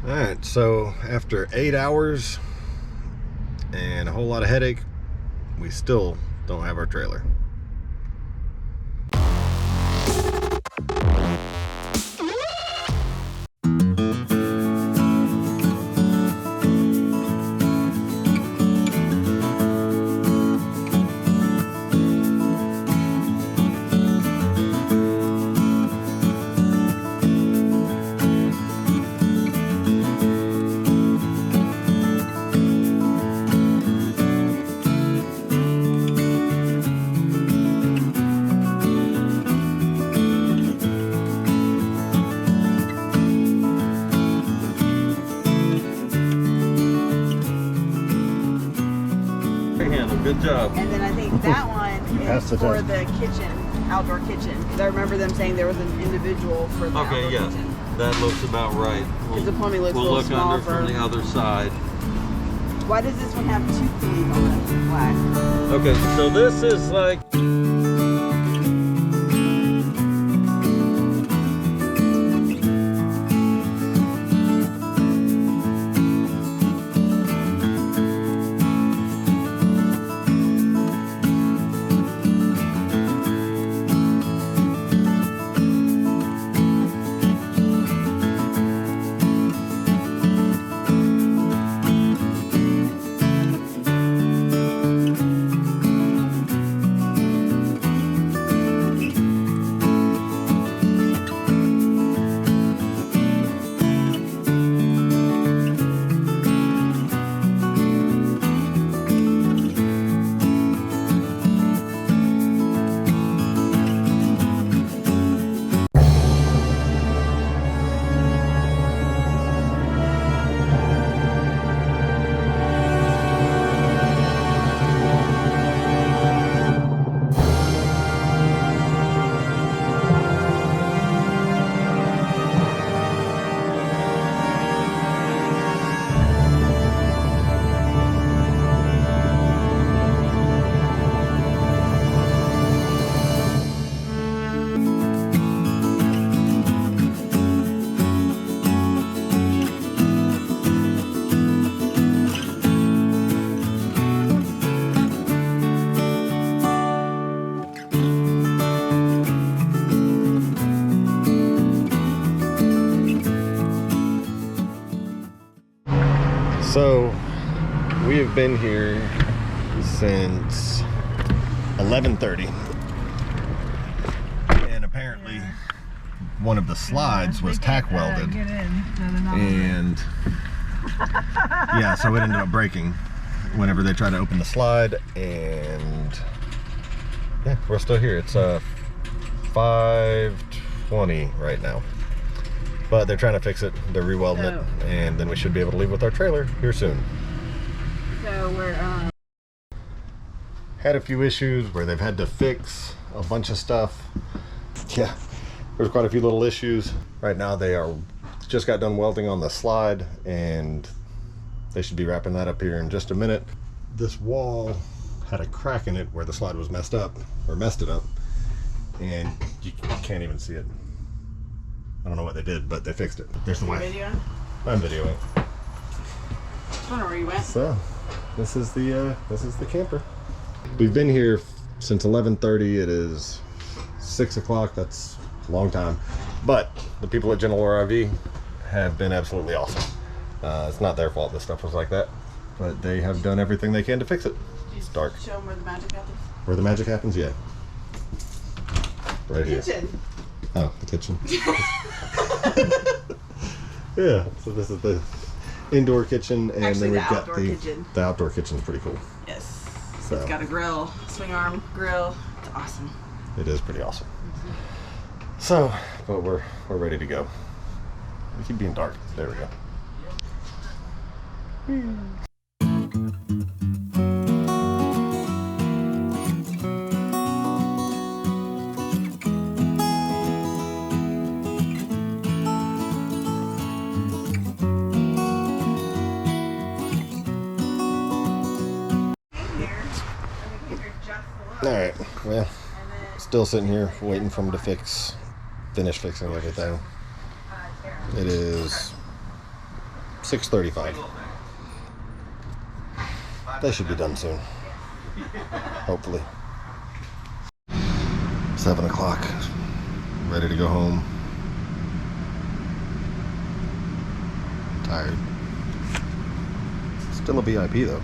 Alright, so after 8 hours and a whole lot of headache, we still don't have our trailer. Good job. And then I think that one is for the kitchen, outdoor kitchen. Because I remember them saying there was an individual for the outdoor kitchen. That looks about right. The plumbing looks we'll look under from the other side. Why does this one have 2 keys on the flag? Okay, so this is like... So we have been here since 11:30, and apparently one of the slides was tack welded, and yeah, so it ended up breaking whenever they tried to open the slide. And yeah, we're still here. It's 5:20 right now. But they're trying to fix it, they're re-welding it, and then we should be able to leave with our trailer here soon. So we're had a few issues where they've had to fix a bunch of stuff. Yeah, there's quite a few little issues. Right now they are just got done welding on the slide, and they should be wrapping that up here in just a minute. This wall had a crack in it where the slide was messed it up, and you can't even see it. I don't know what they did, but they fixed it. There's the way. I'm videoing. I don't know where you went. So, this is the camper. We've been here since 11:30. It is 6 o'clock. That's a long time. But the people at General RV have been absolutely awesome. It's not their fault this stuff was like that, but they have done everything they can to fix it. It's dark. Show them where the magic happens. Where the magic happens? Yeah. Right here. Kitchen. Oh, the kitchen. Yeah, so this is the indoor kitchen, and actually, then we've got the outdoor kitchen is pretty cool. Yes. So, it's got a grill, swing arm grill. It's awesome. It is pretty awesome. So, but we're ready to go. We keep being dark. There we go. Alright, well, still sitting here waiting for them to finish fixing everything. It is 6:35. They should be done soon. Hopefully. 7 o'clock. Ready to go home. Tired. Still a VIP though.